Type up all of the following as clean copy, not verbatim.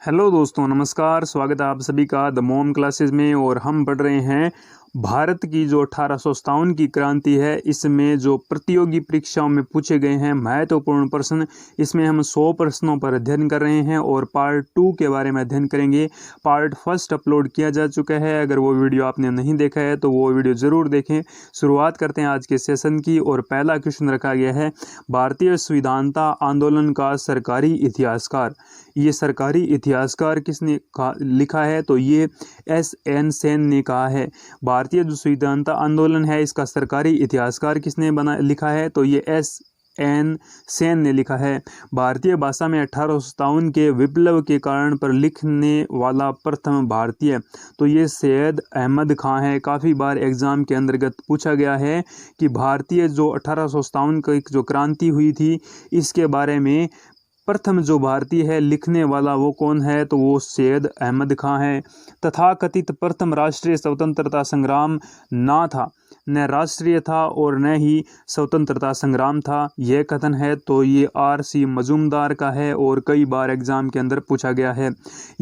Hello दोस्तों, नमस्कार। स्वागत है आप सभी का द मॉम क्लासेस में। और हम पढ़ रहे हैं भारत की जो 1857 की क्रांति है, इसमें जो प्रतियोगी परीक्षाओं में पूछे गए हैं महत्वपूर्ण प्रश्न, इसमें हम 100 प्रश्नों पर अध्ययन कर रहे हैं और पार्ट 2 के बारे में अध्ययन करेंगे। पार्ट फर्स्ट अपलोड किया जा चुका है। अगर वो वीडियो आपने नहीं देखा है तो वो वीडियो ज़रूर देखें। शुरुआत करते हैं आज के सेशन की। और पहला क्वेश्चन रखा गया है, भारतीय संविधानता आंदोलन का सरकारी इतिहासकार। ये सरकारी इतिहासकार किसने लिखा है? तो ये S.N. सेन ने कहा है। भारतीय जो संविधानता आंदोलन है, इसका सरकारी इतिहासकार किसने लिखा है? तो ये S.N. सेन ने लिखा है। भारतीय भाषा में 1857 के विप्लव के कारण पर लिखने वाला प्रथम भारतीय, तो ये सैयद अहमद खां है। काफ़ी बार एग्ज़ाम के अंतर्गत पूछा गया है कि भारतीय जो 1857 की जो क्रांति हुई थी, इसके बारे में प्रथम जो भारतीय है लिखने वाला वो कौन है? तो वो सैयद अहमद खां है। तथाकथित प्रथम राष्ट्रीय स्वतंत्रता संग्राम ना था, न राष्ट्रीय था और न ही स्वतंत्रता संग्राम था, यह कथन है तो ये R.C. मजूमदार का है और कई बार एग्जाम के अंदर पूछा गया है।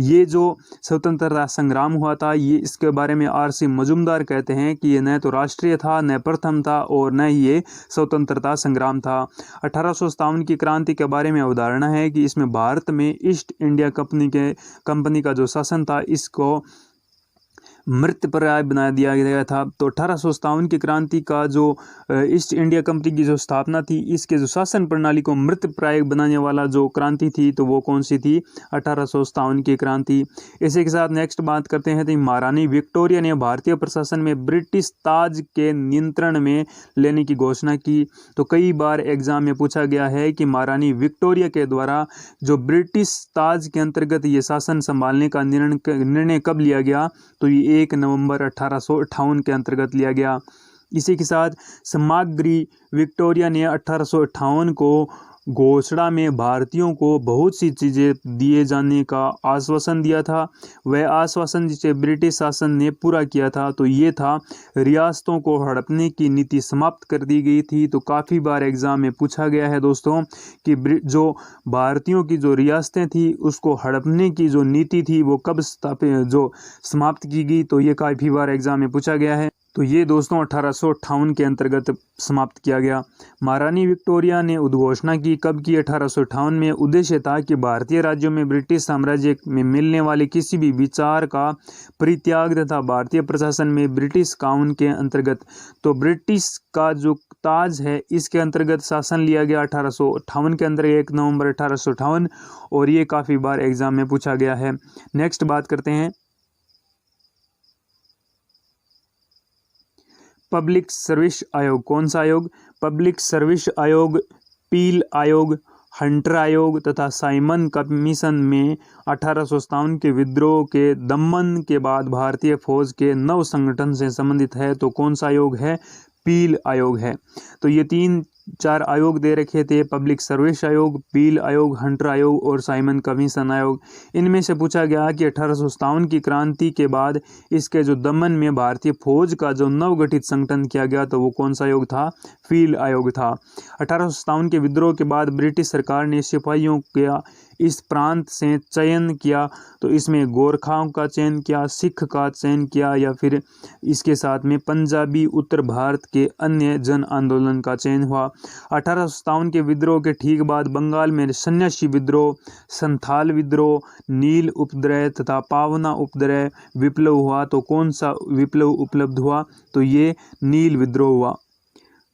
ये जो स्वतंत्रता संग्राम हुआ था, ये इसके बारे में R.C. मजूमदार कहते हैं कि ये न तो राष्ट्रीय था, न प्रथम था और न ही ये स्वतंत्रता संग्राम था। 1857 की क्रांति के बारे में अवधारणा है कि इसमें भारत में ईस्ट इंडिया कंपनी का जो शासन था, इसको मृतप्राय बना दिया गया था। तो 1857 की क्रांति का जो ईस्ट इंडिया कंपनी की जो स्थापना थी, इसके जो शासन प्रणाली को मृतप्राय बनाने वाला जो क्रांति थी, तो वो कौन सी थी? 1857 की क्रांति। इसी के साथ नेक्स्ट बात करते हैं, तो महारानी विक्टोरिया ने भारतीय प्रशासन में ब्रिटिश ताज के नियंत्रण में लेने की घोषणा की। तो कई बार एग्जाम में पूछा गया है कि महारानी विक्टोरिया के द्वारा जो ब्रिटिश ताज के अंतर्गत ये शासन संभालने का निर्णय कब लिया गया? तो ये 1 नवंबर 1858 के अंतर्गत लिया गया। इसी के साथ सामग्री विक्टोरिया ने 1858 को घोषणा में भारतीयों को बहुत सी चीज़ें दिए जाने का आश्वासन दिया था। वह आश्वासन जिसे ब्रिटिश शासन ने पूरा किया था, तो ये था रियासतों को हड़पने की नीति समाप्त कर दी गई थी। तो काफ़ी बार एग्जाम में पूछा गया है दोस्तों कि जो भारतीयों की जो रियासतें थी, उसको हड़पने की जो नीति थी वो कब समाप्त की गई। तो ये काफ़ी बार एग्जाम में पूछा गया है। तो ये दोस्तों 1858 के अंतर्गत समाप्त किया गया। महारानी विक्टोरिया ने उद्घोषणा की कब की? 1858 में। उद्देश्य था कि भारतीय राज्यों में ब्रिटिश साम्राज्य में मिलने वाले किसी भी विचार का परित्याग तथा भारतीय प्रशासन में ब्रिटिश कानून के अंतर्गत, तो ब्रिटिश का जो ताज है, इसके अंतर्गत शासन लिया गया 1858 के अंदर, 1 नवंबर 1858। और ये काफ़ी बार एग्जाम में पूछा गया है। नेक्स्ट बात करते हैं, पब्लिक सर्विस आयोग। कौन सा आयोग? पब्लिक सर्विस आयोग, पील आयोग, हंटर आयोग तथा साइमन कमीशन में 1857 के विद्रोह के दमन के बाद भारतीय फौज के नव संगठन से संबंधित है। तो कौन सा आयोग है? पील आयोग है। तो ये 3-4 आयोग दे रखे थे, पब्लिक सर्विस आयोग, पील आयोग, हंटर आयोग और साइमन कमीशन आयोग। इनमें से पूछा गया कि 1857 की क्रांति के बाद इसके जो दमन में भारतीय फौज का जो नवगठित संगठन किया गया, तो वो कौन सा आयोग था? पील आयोग था। 1857 के विद्रोह के बाद ब्रिटिश सरकार ने सिपाहियों का इस प्रांत से चयन किया। तो इसमें गोरखाओं का चयन किया, सिख का चयन किया, या फिर इसके साथ में पंजाबी, उत्तर भारत के अन्य जन आंदोलन का चयन हुआ। 1857 के विद्रोह के ठीक बाद बंगाल में सन्यासी विद्रोह, संथाल विद्रोह, नील उपद्रव तथा पावना उपद्रव विप्लव हुआ। तो कौन सा विप्लव उपलब्ध हुआ? तो ये नील विद्रोह हुआ।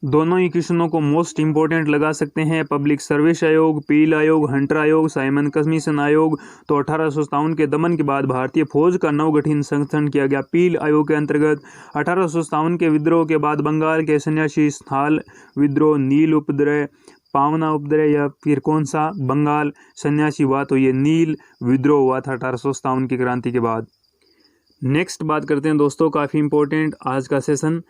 दोनों ही क्वेश्चनों को मोस्ट इंपॉर्टेंट लगा सकते हैं। पब्लिक सर्विस आयोग, पील आयोग, हंटर आयोग, साइमन कमीशन आयोग। तो 1857 के दमन के बाद भारतीय फौज का नवगठित संगठन किया गया पील आयोग के अंतर्गत। 1857 के विद्रोह के बाद बंगाल के सन्यासी, स्थाल विद्रोह, नील उपद्रव, पावना उपद्रव, या फिर कौन सा? बंगाल सन्यासी हुआ। तो ये नील विद्रोह हुआ था 1857 की क्रांति के बाद। नेक्स्ट बात करते हैं दोस्तों, काफ़ी इंपॉर्टेंट आज का सेशन,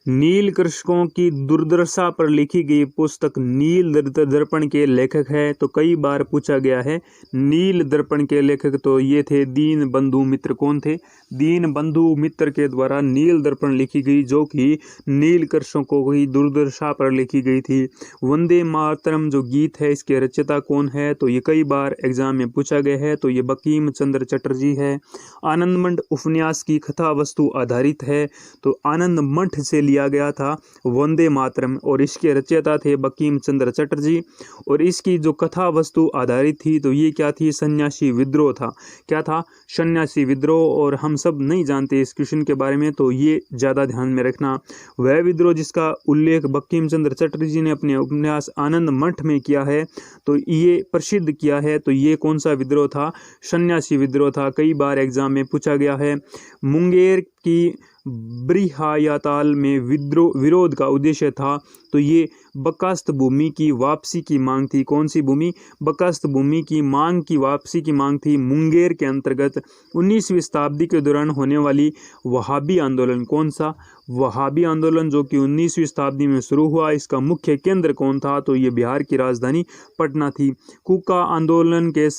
नील कृषकों की दुर्दशा पर लिखी गई पुस्तक नील दर्पण के लेखक है, तो कई बार पूछा गया है। नील दर्पण के लेखक तो ये थे दीन बंधु मित्र। कौन थे? दीन बंधु मित्र के द्वारा नील दर्पण लिखी गई, जो कि नील कृषकों की दुर्दशा पर लिखी गई थी। वंदे मातरम जो गीत है, इसके रचयिता कौन है? तो ये कई बार एग्जाम में पूछा गया है, तो ये बंकिम चंद्र चटर्जी है। आनंद मठ उपन्यास की कथा वस्तु आधारित है, तो आनंद मठ से लिया गया था वंदे मातरम, और इसके रचयिता थे बंकिम चंद्र चटर्जी। और इसकी जो कथा वस्तु आधारित थी, तो ये क्या थी? सन्यासी विद्रोह था। क्या था? सन्यासी विद्रोह। और हम सब नहीं जानते इस क्वेश्चन के बारे में, तो ये ज़्यादा ध्यान में रखना। वह विद्रोह जिसका उल्लेख बंकिम चंद्र चटर्जी ने अपने उपन्यास आनंद मठ में किया है, तो ये प्रसिद्ध किया है, तो ये कौन सा विद्रोह था? सन्यासी विद्रोह था। कई बार एग्जाम में पूछा गया है। मुंगेर की ब्रिहायाताल में विरोध का उद्देश्य था, तो ये बकास्त भूमि की वापसी की मांग थी। कौन सी भूमि? बकास्त भूमि की मांग की वापसी की मांग थी मुंगेर के अंतर्गत। 19वीं शताब्दी के दौरान होने वाली वहाबी आंदोलन। कौन सा? वहाबी आंदोलन, जो कि 19वीं शताब्दी में शुरू हुआ। इसका मुख्य केंद्र कौन था? तो ये बिहार की राजधानी पटना थी। कुका आंदोलन के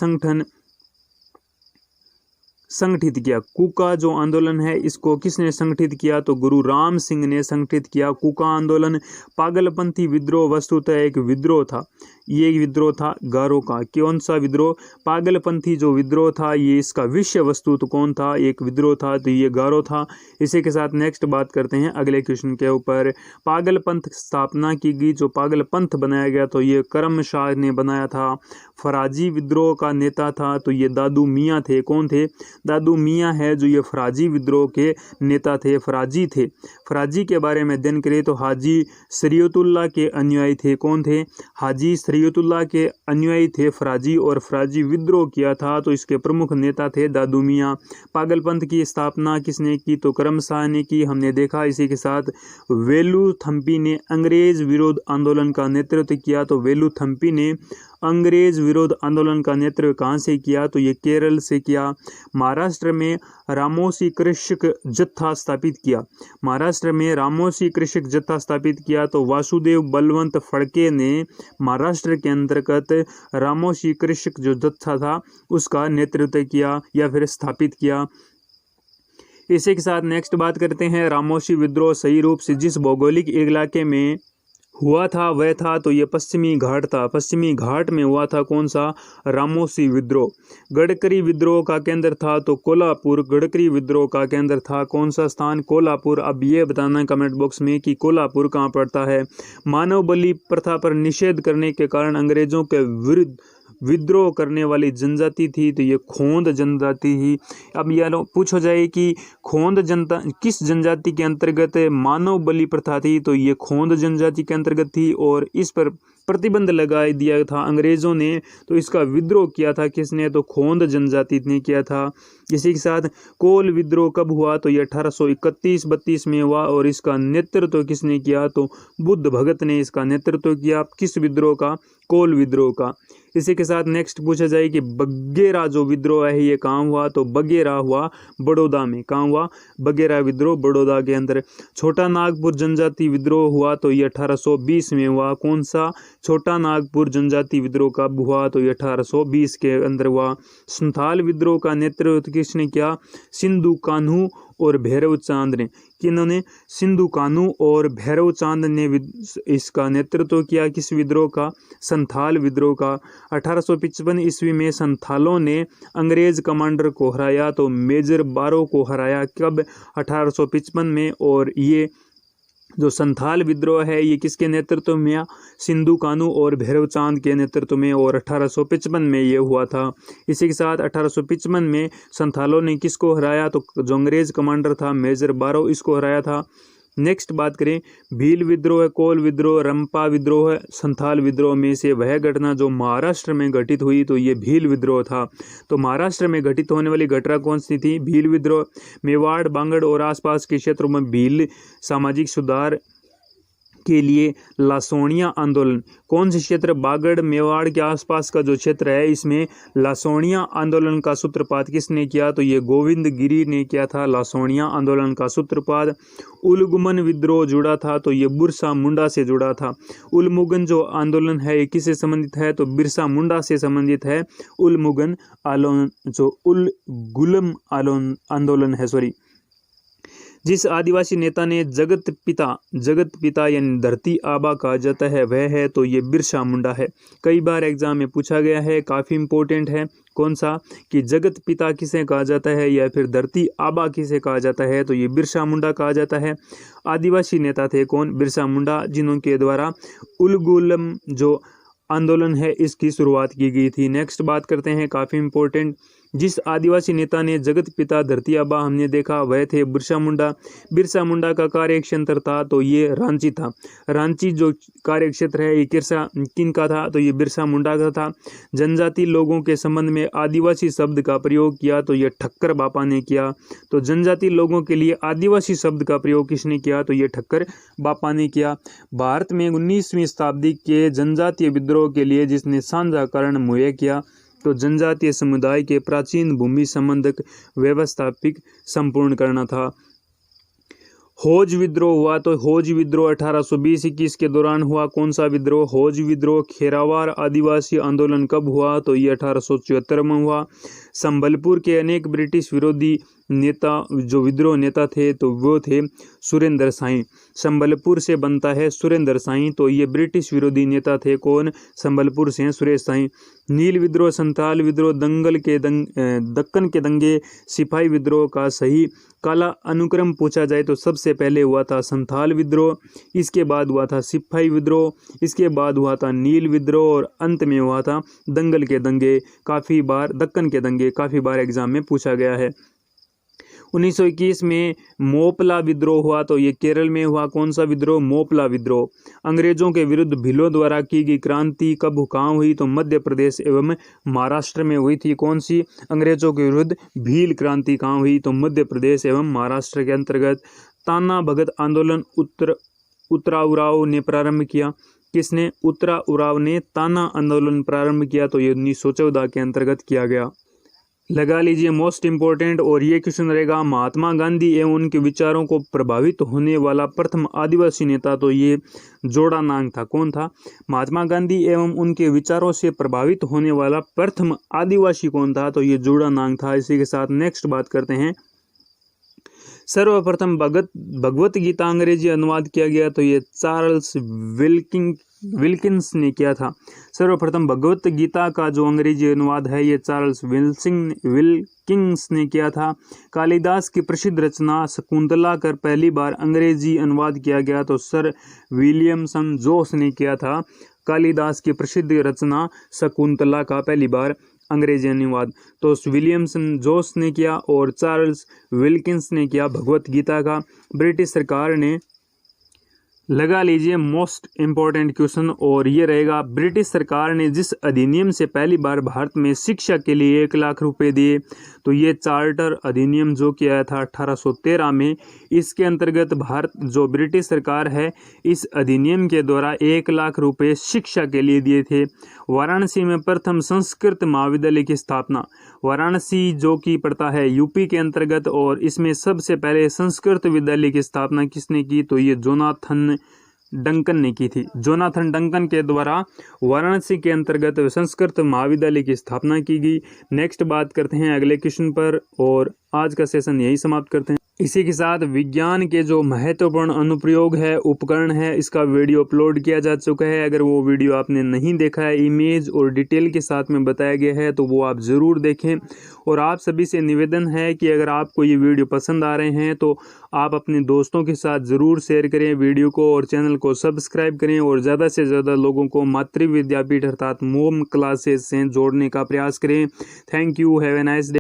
संगठित किया। कुका जो आंदोलन है, इसको किसने संगठित किया? तो गुरु राम सिंह ने संगठित किया कुका आंदोलन। पागलपंथी विद्रोह वस्तुतः एक विद्रोह था। ये विद्रोह था गारो का। कौन सा विद्रोह? पागलपंथी जो विद्रोह था, ये इसका विषय वस्तु तो कौन था? एक विद्रोह था, तो ये गारो था। इसी के साथ नेक्स्ट बात करते हैं अगले क्वेश्चन के ऊपर। पागलपंथ स्थापना की गई। जो पागलपंथ बनाया गया, तो ये करम शाह ने बनाया था। फराजी विद्रोह का नेता था, तो ये दादू मियाँ थे। कौन थे? दादू मियाँ है जो ये फराजी विद्रोह के नेता थे, फराजी थे। फराजी के बारे में अध्ययन करें तो हाजी शरीयतुल्लाह के अनुयायी थे। कौन थे? हाजी शरीयतुल्लाह के अनुयायी थे फराजी, और फराजी विद्रोह किया था, तो इसके प्रमुख नेता थे दादू मियाँ। पागलपंथ की स्थापना किसने की? तो करम शाह ने की, हमने देखा। इसी के साथ वेलुथम्पी ने अंग्रेज विरोध आंदोलन का नेतृत्व किया। तो वेलुथम्पी ने अंग्रेज विरोध आंदोलन का नेतृत्व कहाँ से किया? तो ये केरल से किया। महाराष्ट्र में रामोसी कृषक जत्था स्थापित किया। महाराष्ट्र में रामोसी कृषक जत्था स्थापित किया, तो वासुदेव बलवंत फड़के ने महाराष्ट्र के अंतर्गत रामोसी कृषक जो जत्था था, उसका नेतृत्व किया या फिर स्थापित किया। इसी के साथ नेक्स्ट बात करते हैं। रामोसी विद्रोह सही रूप से जिस भौगोलिक इलाके में हुआ था वह था, तो ये पश्चिमी घाट था। पश्चिमी घाट में हुआ था कौन सा? रामोसी विद्रोह। गडकरी विद्रोह का केंद्र था, तो कोल्हापुर। गडकरी विद्रोह का केंद्र था कौन सा स्थान? कोल्हापुर। अब ये बताना कमेंट बॉक्स में कि कोल्हापुर कहाँ पड़ता है। मानव बलि प्रथा पर निषेध करने के कारण अंग्रेजों के विरुद्ध विद्रोह करने वाली जनजाति थी, तो ये खोंद जनजाति ही। अब यह पूछो जाए कि खोंद जनता किस जनजाति के अंतर्गत मानव बलि प्रथा थी? तो ये खोंद जनजाति के अंतर्गत थी, और इस पर प्रतिबंध लगा दिया था अंग्रेजों ने। तो इसका विद्रोह किया था किसने? तो खोंद जनजाति ने किया था। इसी के साथ कोल विद्रोह कब हुआ? तो ये 1831-32 में हुआ, और इसका नेतृत्व किसने किया? तो बुद्ध भगत ने इसका नेतृत्व किया। किस विद्रोह का? कोल विद्रोह का। इसी के साथ नेक्स्ट पूछा जाए कि बगेरा जो विद्रोह है ये कहाँ हुआ? तो बगेरा हुआ बड़ौदा में। कहाँ हुआ? बगेरा विद्रोह बड़ौदा के अंदर। छोटा नागपुर जनजाति विद्रोह हुआ, तो ये 1820 में हुआ। कौन सा? छोटा नागपुर जनजाति विद्रोह कब हुआ? तो ये 1820 के अंदर हुआ। संथाल विद्रोह का नेतृत्व किसने किया? सिंधु कान्हू और भैरव चांद ने। किन्होंने? सिंधु कान्हू और भैरव चांद ने इसका नेतृत्व किया। किस विद्रोह का? संथाल विद्रोह का। 1855 ईस्वी में संथालों ने अंग्रेज कमांडर को हराया, तो मेजर बारो को हराया। कब? 1855 में। और ये जो संथाल विद्रोह है ये किसके नेतृत्व में? सिंधु कान्हू और भैरव चांद के नेतृत्व में, और 1855 में ये हुआ था। इसी के साथ 1855 में संथालों ने किसको हराया? तो जो अंग्रेज कमांडर था मेजर बारो, इसको हराया था। नेक्स्ट बात करें, भील विद्रोह, कोल विद्रोह, रंपा विद्रोह, संथाल विद्रोह में से वह घटना जो महाराष्ट्र में घटित हुई, तो ये भील विद्रोह था। तो महाराष्ट्र में घटित होने वाली घटना कौन सी थी? भील विद्रोह। मेवाड़, बांगड़ और आसपास के क्षेत्रों में भील सामाजिक सुधार के लिए लासोनिया आंदोलन। कौन से क्षेत्र? बागड़ मेवाड़ के आसपास का जो क्षेत्र है, इसमें लासोनिया आंदोलन का सूत्रपात किसने किया? तो ये गोविंद गिरी ने किया था लासोनिया आंदोलन का सूत्रपात। उलगुमन विद्रोह जुड़ा था, तो ये बिरसा मुंडा से जुड़ा था। उलमुगन जो आंदोलन है ये किससे संबंधित है? तो बिरसा मुंडा से संबंधित है। उलमुगन आंदोलन जो उलगुलम आंदोलन है, जिस आदिवासी नेता ने जगत पिता यानी धरती आबा कहा जाता है वह है, तो ये बिरसा मुंडा है। कई बार एग्जाम में पूछा गया है, काफ़ी इंपॉर्टेंट है। कौन सा? कि जगत पिता किसे कहा जाता है या फिर धरती आबा किसे कहा जाता है? तो ये बिरसा मुंडा कहा जाता है। आदिवासी नेता थे कौन? बिरसा मुंडा, जिनके द्वारा उलगुलम जो आंदोलन है इसकी शुरुआत की गई थी। नेक्स्ट बात करते हैं, काफ़ी इंपॉर्टेंट, जिस आदिवासी नेता ने जगत पिता धरती आबा हमने देखा वह थे बिरसा मुंडा। बिरसा मुंडा का कार्य क्षेत्र था तो ये रांची था। रांची जो कार्य क्षेत्र है ये किनका था? तो ये बिरसा मुंडा का था। जनजाति लोगों के संबंध में आदिवासी शब्द का प्रयोग किया तो ये ठक्कर बापा ने किया। तो जनजाति लोगों के लिए आदिवासी शब्द का प्रयोग किसने किया? तो ये ठक्कर बापा ने किया। भारत में 19वीं शताब्दी के जनजातीय विद्रोह के लिए जिसने साझाकरण मुहैया किया? तो जनजातीय समुदाय के प्राचीन भूमि संबंधक व्यवस्थापिक संपूर्ण करना था। होज विद्रोह हुआ, तो होज विद्रोह 1820-21 के दौरान हुआ। कौन सा विद्रोह? होज विद्रोह। खेरावार आदिवासी आंदोलन कब हुआ? तो ये 1874 में हुआ। संबलपुर के अनेक ब्रिटिश विरोधी नेता जो विद्रोह नेता थे तो वो थे सुरेंद्र साई। संबलपुर से बनता है सुरेंद्र साई, तो ये ब्रिटिश विरोधी नेता थे। कौन? संबलपुर से सुरेश साई। नील विद्रोह, संथाल विद्रोह, दक्कन के दंगे, सिपाही विद्रोह का सही काला अनुक्रम पूछा जाए तो सबसे पहले हुआ था संथाल विद्रोह, इसके बाद हुआ था सिपाही विद्रोह, इसके बाद हुआ था नील विद्रोह और अंत में हुआ था दंगल के दंगे। काफ़ी बार दक्कन के दंगे काफ़ी बार एग्जाम में पूछा गया है। 1921 में मोपला विद्रोह हुआ, तो ये केरल में हुआ। कौन सा विद्रोह? मोपला विद्रोह। अंग्रेजों के विरुद्ध भीलों द्वारा की गई क्रांति कब कहाँ हुई? तो मध्य प्रदेश एवं महाराष्ट्र में हुई थी। कौन सी? अंग्रेजों के विरुद्ध भील क्रांति कहाँ हुई? तो मध्य प्रदेश एवं महाराष्ट्र के अंतर्गत। ताना भगत आंदोलन उत्तरा उराव ने प्रारंभ किया। किसने? उत्तरा उराव ने ताना आंदोलन प्रारंभ किया, तो ये 1914 के अंतर्गत किया गया। लगा लीजिए मोस्ट इंपॉर्टेंट। और ये क्वेश्चन रहेगा, महात्मा गांधी एवं उनके विचारों को प्रभावित होने वाला प्रथम आदिवासी नेता, तो ये जोड़ानांग था। कौन था? महात्मा गांधी एवं उनके विचारों से प्रभावित होने वाला प्रथम आदिवासी कौन था? तो ये जोड़ानांग था। इसी के साथ नेक्स्ट बात करते हैं, सर्वप्रथम भगवत गीता अंग्रेजी अनुवाद किया गया, तो ये चार्ल्स विल्किंस ने किया था। सर्वप्रथम भगवत गीता का जो अंग्रेजी अनुवाद है ये चार्ल्स विल्किंस ने किया था। कालिदास की प्रसिद्ध रचना शकुंतला का पहली बार अंग्रेजी अनुवाद किया गया, तो सर विलियमसन जोस ने किया था। कालिदास की प्रसिद्ध रचना शकुंतला का पहली बार अंग्रेजी अनुवाद तो विलियमसन जोस ने किया और चार्ल्स विल्किंस ने किया भगवत गीता का। ब्रिटिश सरकार ने, लगा लीजिए मोस्ट इम्पॉर्टेंट क्वेश्चन, और ये रहेगा, ब्रिटिश सरकार ने जिस अधिनियम से पहली बार भारत में शिक्षा के लिए 1 लाख रुपए दिए, तो ये चार्टर अधिनियम जो किया था 1813 में। इसके अंतर्गत भारत जो ब्रिटिश सरकार है इस अधिनियम के द्वारा 1 लाख रुपए शिक्षा के लिए दिए थे। वाराणसी में प्रथम संस्कृत महाविद्यालय की स्थापना, वाराणसी जो कि पड़ता है यूपी के अंतर्गत, और इसमें सबसे पहले संस्कृत विद्यालय की स्थापना किसने की? तो ये जोनाथन डंकन ने की थी। जोनाथन डंकन के द्वारा वाराणसी के अंतर्गत संस्कृत महाविद्यालय की स्थापना की गई। नेक्स्ट बात करते हैं अगले क्वेश्चन पर, और आज का सेशन यही समाप्त करते हैं। इसी के साथ विज्ञान के जो महत्वपूर्ण अनुप्रयोग है, उपकरण है, इसका वीडियो अपलोड किया जा चुका है। अगर वो वीडियो आपने नहीं देखा है, इमेज और डिटेल के साथ में बताया गया है, तो वो आप ज़रूर देखें। और आप सभी से निवेदन है कि अगर आपको ये वीडियो पसंद आ रहे हैं तो आप अपने दोस्तों के साथ ज़रूर शेयर करें वीडियो को, और चैनल को सब्सक्राइब करें, और ज़्यादा से ज़्यादा लोगों को मातृ विद्यापीठ अर्थात मोम क्लासेस से जोड़ने का प्रयास करें। Thank you, have a nice day.